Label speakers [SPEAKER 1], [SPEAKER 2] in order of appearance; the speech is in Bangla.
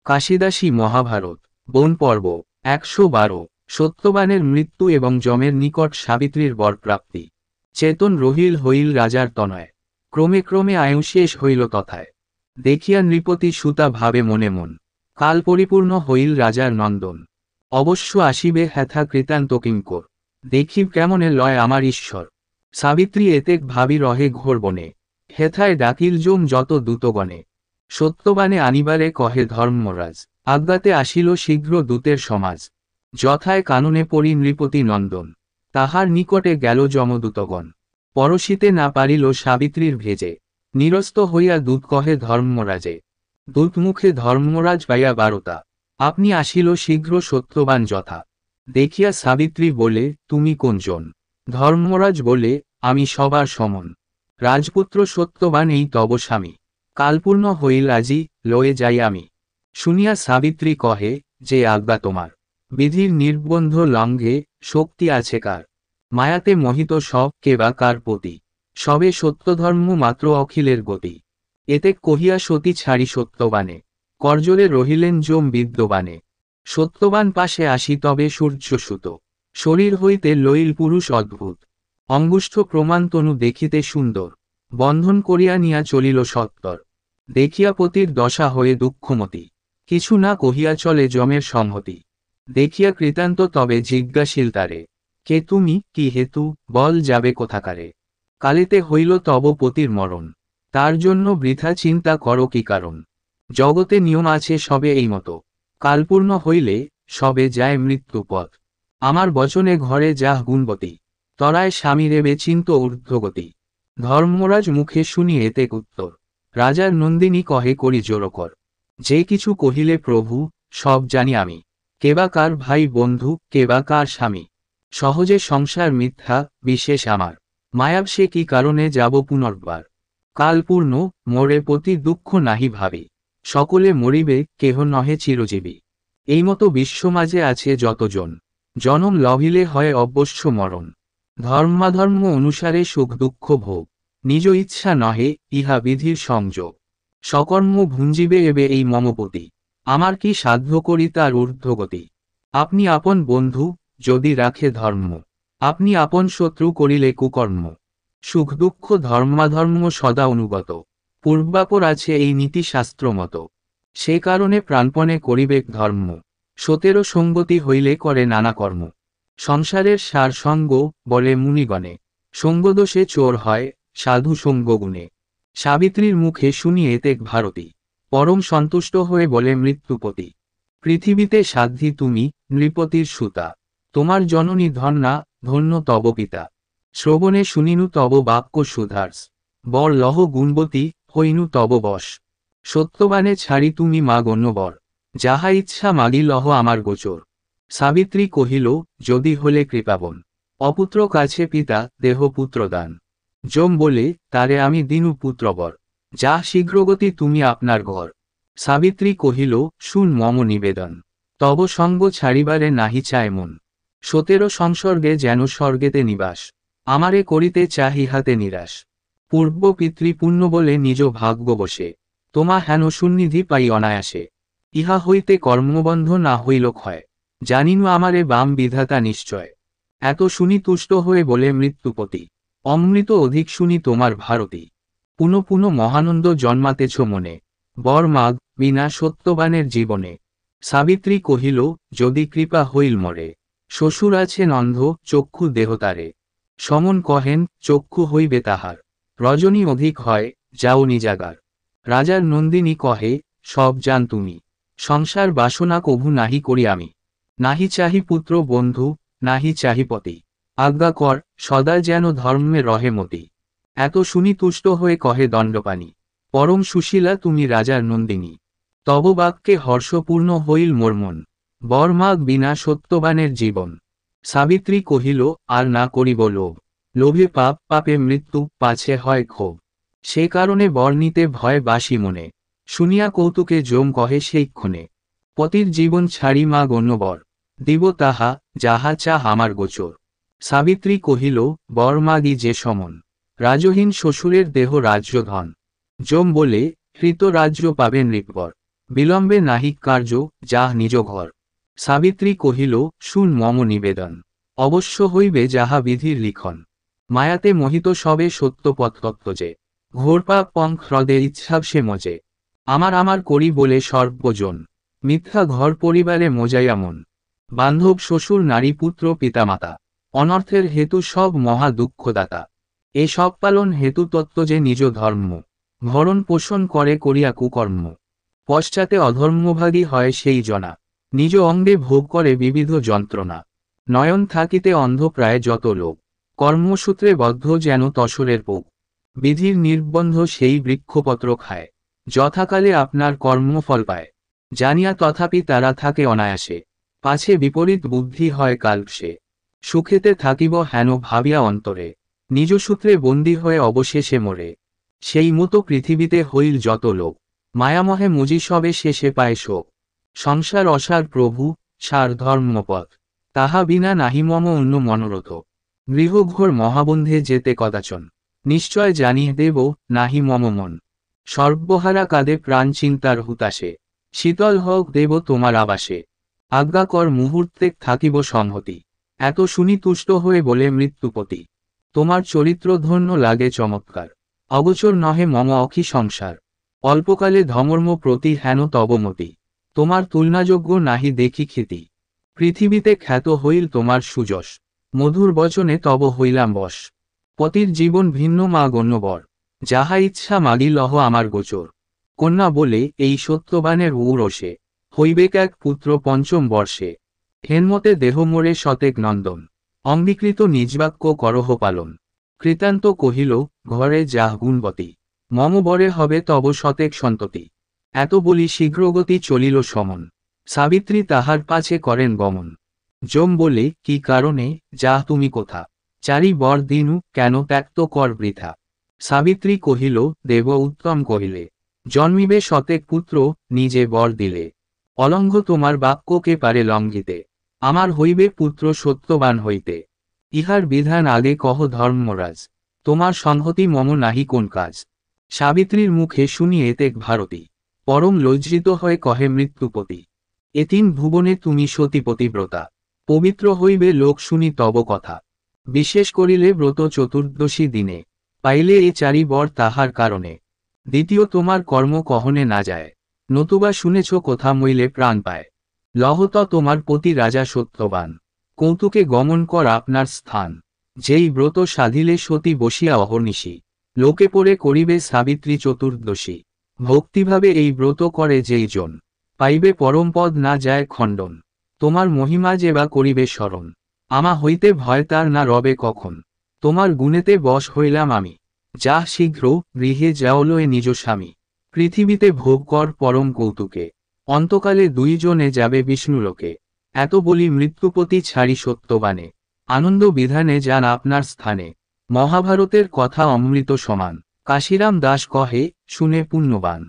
[SPEAKER 1] কাশিদাসী মহাভারত বন পর্ব ১১২ সত্যবানের মৃত্যু এবং যমের নিকট সাবিত্রীর বরপ্রাপ্তি। চেতন রহিল হইল রাজার তনয়, ক্রমে ক্রমে আয়ু শেষ হইল তথায়। দেখিয়া নৃপতি সুতা ভাবে মনে মন, কাল পরিপূর্ণ হইল রাজার নন্দন। অবশ্য আসিবে হেথা কৃতান্ত কিঙ্কর, দেখিব কেমনে লয় আমার ঈশ্বর। সাবিত্রী এতেক ভাবি রহে ঘোর বনে, হেথায় ডাকিল যম যত দূতগণে। সত্যবানে আনিবারে কহে ধর্মরাজ, আজ্ঞাতে আসিল শীঘ্র দূতের সমাজ। যথায় কাননে পড়ি নৃপতি নন্দন, তাহার নিকটে গেল যমদূতগণ। পরশিতে না পারিল সাবিত্রীর ভেজে, নিরস্ত হইয়া দূত কহে ধর্মরাজে। দূতমুখে ধর্মরাজ পাইয়া বারতা, আপনি আসিল শীঘ্র সত্যবান যথা। দেখিয়া সাবিত্রী বলে, তুমি কোনজন? ধর্মরাজ বলে, আমি সবার সমন। রাজপুত্র সত্যবান এই তব স্বামী, কালপূর্ণ হইল আজি, লয়ে যাই আমি। শুনিয়া সাবিত্রী কহে, যে আজ্ঞা তোমার, বিধির নির্বন্ধ লঙ্ঘে শক্তি আছে কার। মায়াতে মোহিত সব কেবা কার পতি, সবে সত্যধর্ম মাত্র অখিলের গতি। এতে কহিয়া সতী ছাড়ি সত্যবানে, করজোরে রহিলেন যম বিদ্যবানে। সত্যবান পাশে আসি তবে সূর্যসুত, শরীর হইতে লইল পুরুষ অদ্ভুত। অঙ্গুষ্ঠ প্রমাণতনু দেখিতে সুন্দর, বন্ধন করিয়া নিয়া চলিল সত্তর। দেখিয়া পতির দশা হয়ে দুঃখমতি, কিছু না কহিয়া চলে যমের সংহতি। দেখিয়া কৃতান্ত তবে জিজ্ঞাসিল তারে, কে তুমি, কি হেতু, বল যাবে কোথাকারে। কালেতে হইল তব পতির মরণ, তার জন্য বৃথা চিন্তা করো কি কারণ। জগতে নিয়ম আছে সবে এই মতো, কালপূর্ণ হইলে সবে যায় মৃত্যুপথ। আমার বচনে ঘরে যাহ গুণবতী, তরায় স্বামীরেবে চিন্ত ঊর্ধ্বগতি। ধর্মরাজ মুখে শুনি এতেক উত্তর, রাজার নন্দিনী কহে করি জোরকর। যে কিছু কহিলে প্রভু, সব জানি আমি, কেবা কার ভাই বন্ধু, কেবা কার স্বামী। সহজে সংসার মিথ্যা, বিশেষ আমার, মায়াব সে কি কারণে যাব পুনর্বার। কালপূর্ণ, মোরে পতি দুঃখ নাহি ভাবি, সকলে মরিবে, কেহ নহে চিরজীবী। এই মতো বিশ্বমাঝে আছে যতজন, জনম লভিলে হয় অবশ্য মরণ। ধর্মাধর্ম অনুসারে সুখ দুঃখ ভোগ, নিজ ইচ্ছা নহে, ইহা বিধির সংযোগ। সকর্ম ভুঞ্জিবে এবে এই মমপতি, আমার কি সাধ্য করি তার ঊর্ধ্বগতি। আপনি আপন বন্ধু, যদি রাখে ধর্ম, আপনি আপন শত্রু করিলে কুকর্ম। সুখ দুঃখ ধর্মাধর্ম সদা অনুগত, পূর্বাপর আছে এই নীতিশাস্ত্র মতো। সে কারণে প্রাণপণে করিবেক ধর্ম, সতেরো সঙ্গতি হইলে করে নানা কর্ম। সংসারের সার সঙ্গ, বলে মুনিগণে, সঙ্গদোষে চোর হয়, সাধু সঙ্গগুণে। সাবিত্রীর মুখে শুনি এতেক ভারতী, পরম সন্তুষ্ট হয়ে বলে মৃত্যুপতি। পৃথিবীতে সাধ্যি তুমি, নৃপতির সুতা, তোমার জননী ধন্যা, ধন্য তব পিতা। শ্রবণে শুনিনু তব বাক্য সুধার্স, বর লহ গুণবতী, হইনু তব বশ। সত্যবানে ছাড়ি তুমি মা গণ্যবর, যাহা ইচ্ছা মাগি লহ আমার গোচর। সাবিত্রী কহিল, যদি হলে কৃপাবন, অপুত্র কাছে পিতা, দেহ পুত্রদান। যম বলে, তারে আমি দিনু পুত্রবর, যা শীঘ্রগতি তুমি আপনার ঘর। সাবিত্রী কহিল, শুন মম নিবেদন, তব সঙ্গ ছাড়িবারে নাহি চায় মন। সতেরো সংসর্গে যেন স্বর্গেতে নিবাস, আমারে করিতে চাহি হাতে নিরাশ। পূর্ব পিতৃপুণ্য বলে নিজ ভাগ্য বসে, তোমা হেন সুনিধি পাই অনায়াসে। ইহা হইতে কর্মবন্ধ না হইল ক্ষয়, জানিনু আমারে বাম বিধাতা নিশ্চয়। এত শুনি তুষ্ট হয়ে বলে মৃত্যুপতি, অমৃত অধিক শুনি তোমার ভারতী। পুনঃ পুনঃ মহানন্দ জন্মাতেছ মনে, বর মাগ বিনা সত্যবানের জীবনে। সাবিত্রী কহিল, যদি কৃপা হইল মরে, শ্বশুর আছেন অন্ধ, চক্ষু দেহতারে। সমন কহেন, চক্ষু হইবে তাহার, রজনী অধিক হয়, যাও নিজাগার। রাজার নন্দিনী কহে, সব জান তুমি, সংসার বাসনা কভু নাহি করি আমি। নাহি চাহি পুত্র বন্ধু, নাহি চাহি পতি, আজ্ঞা কর, সদা যেন ধর্মে রহে মতি। এত শুনি তুষ্ট হয়ে কহে দণ্ডপাণি, পরম সুশীলা তুমি রাজার নন্দিনী। তব বাক্যে হর্ষপূর্ণ হইল মোর মন, বর মাগ বিনা সত্যবানের জীবন। সাবিত্রী কহিল, আর না করিব লোভ, লোভে পাপ, পাপে মৃত্যু, পাছে হয় ক্ষোভ। সে কারণে বর নিতে ভয় বাসি মনে, শুনিয়া কৌতুকে যম কহে সেইক্ষণে। পতির জীবন ছাড়ি মা গণ্যবর, দিব তাহা, যাহা চাহ আমার গোচর। সাবিত্রী কহিল, বর মাগি যে সমন, রাজহীন শ্বশুরের দেহ রাজ্য ধন। যম বলে, হৃত রাজ্য পাবে নৃপবর। বিলম্বে নাহিক কার্য, যাহ নিজ ঘর। সাবিত্রী কহিল, শুন মম নিবেদন, অবশ্য হইবে যাহা বিধির লিখন। মায়াতে মোহিত সবে সত্য পথতত্ত্ব যে, ঘোরপাপ পঙ্ক হ্রদে ইচ্ছাব সে মজে। আমার করি বলে সর্বজন, মিথ্যা ঘর পরিবারে মোজাইয়া মন। বান্ধব শ্বশুর নারী পুত্র পিতামাতা, অনর্থের হেতু সব মহা দুঃখদাতা। এ সব পালন হেতু তত্ত্ব যে নিজ ধর্ম, ভরণ পোষণ করে করিয়া কুকর্ম। পশ্চাতে অধর্মভাগী হয় সেই জনা, নিজ অঙ্গে ভোগ করে বিবিধ যন্ত্রণা। নয়ন থাকিতে অন্ধ প্রায় যত লোক, কর্মসূত্রে বদ্ধ যেন তসরের পোক। বিধির নির্বন্ধ সেই বৃক্ষপত্র খায়, যথাকালে আপনার কর্মফল পায়। জানিয়া তথাপি তারা থাকে অনায়াসে, পাছে বিপরীত বুদ্ধি হয় কালসে। সুখেতে থাকিব হেন ভাবিয়া অন্তরে, নিজ সূত্রে বন্দী হয়ে অবশেষে মরে। সেই মতো পৃথিবীতে হইল যত লোক, মায়ামহে মুজি সবে শেষে পায় শোক। সংসার অসার প্রভু, সার ধর্মপথ, তাহা বিনা নাহি মম অন্য মনোরথ। গৃহঘোর মহাবন্ধে যেতে কদাচন, নিশ্চয় জানিয়ে দেব নাহি মম মন। সর্বহারা কাঁদে প্রাণ চিন্তার হুতাশে, শীতল হোক দেব তোমার আবাসে। আজ্ঞাকর মুহূর্তে থাকিব সংহতি, এত শুনি তুষ্ট হয়ে বলে মৃত্যুপতি। তোমার চরিত্র ধন্য লাগে চমৎকার, অগোচর নহে মম অখি সংসার। অল্পকালে ধর্ম প্রতি হেন তবমতি, তোমার তুলনাযোগ্য নাহি দেখি খ্যাতি। পৃথিবীতে খ্যাত হইল তোমার সুযশ, মধুর বচনে তব হইলাম বশ। পতির জীবন ভিন্ন মা গণ্য বর, যাহা ইচ্ছা মাগি লহ আমার গোচর। কন্যা বলে এই সত্যবানের ঔরসে, হইবেক এক পুত্র পঞ্চম বর্ষে। হেনমতে দেহ মোরে শতেক নন্দন, অঙ্গীকৃত নিজবাক্য করহ পালন। কৃতান্ত কহিল, ঘরে যাহ গুণবতী, মম বরে হবে তব শতেক সন্ততি। এত বলি শীঘ্রগতি চলিল সমন, সাবিত্রী তাহার পাছে করেন গমন। যম বলে, কি কারণে যাহ তুমি কোথা, চারি বর দিনু কেন ত্যাক্ত কর বৃথা। সাবিত্রী কহিল, দেব উত্তম কহিলে, জন্মিবে শতেক পুত্র নিজে বর দিলে। অলঙ্ঘ তোমার বাক্যকে পারে লঙ্ঘিতে, আমার হইবে পুত্র সত্যবান হইতে। ইহার বিধান আগে কহ ধর্মরাজ, তোমার সংহতি মম নাহি কোন কাজ। সাবিত্রীর মুখে শুনি এতেক ভারতী, পরম লজ্জিত হয়ে কহে মৃত্যুপতি। এ তিন ভুবনে তুমি সতী পতিব্রতা, পবিত্র হইবে লোক শুনি তব কথা। বিশেষ করিলে ব্রত চতুর্দশী দিনে, পাইলে এ চারি বর তাহার কারণে। দ্বিতীয় তোমার কর্ম কহনে না যায়, নতুবা শুনেছ কোথা মইলে প্রাণ পায়। লহত তোমার পতি রাজা সত্যবান, কৌতুকে গমন কর আপনার স্থান। যেই ব্রত সাধিলে সতী বসিয়া অহর্নিশি, লোকে পড়ে করিবে সাবিত্রী চতুর্দশী। ভক্তিভাবে এই ব্রত করে যেই জন, পাইবে পরমপদ না যায় খণ্ডন। তোমার মহিমা যে বা করিবে স্মরণ, আমা হইতে ভয় তার না রবে কখন। তোমার গুণেতে বশ হইলাম আমি, যাহ শীঘ্র গৃহে যাওলয়ে নিজ স্বামী। পৃথিবীতে ভোগ কর পরম কৌতুকে, অন্তকালে দুইজনে যাবে বিষ্ণুলোকে। এত বলি মৃত্যুপতি ছাড়ি সত্যবানে, আনন্দ বিধানে যান আপনার স্থানে। মহাভারতের কথা অমৃত সমান, কাশিরাম দাস কহে শুনে পুণ্যবান।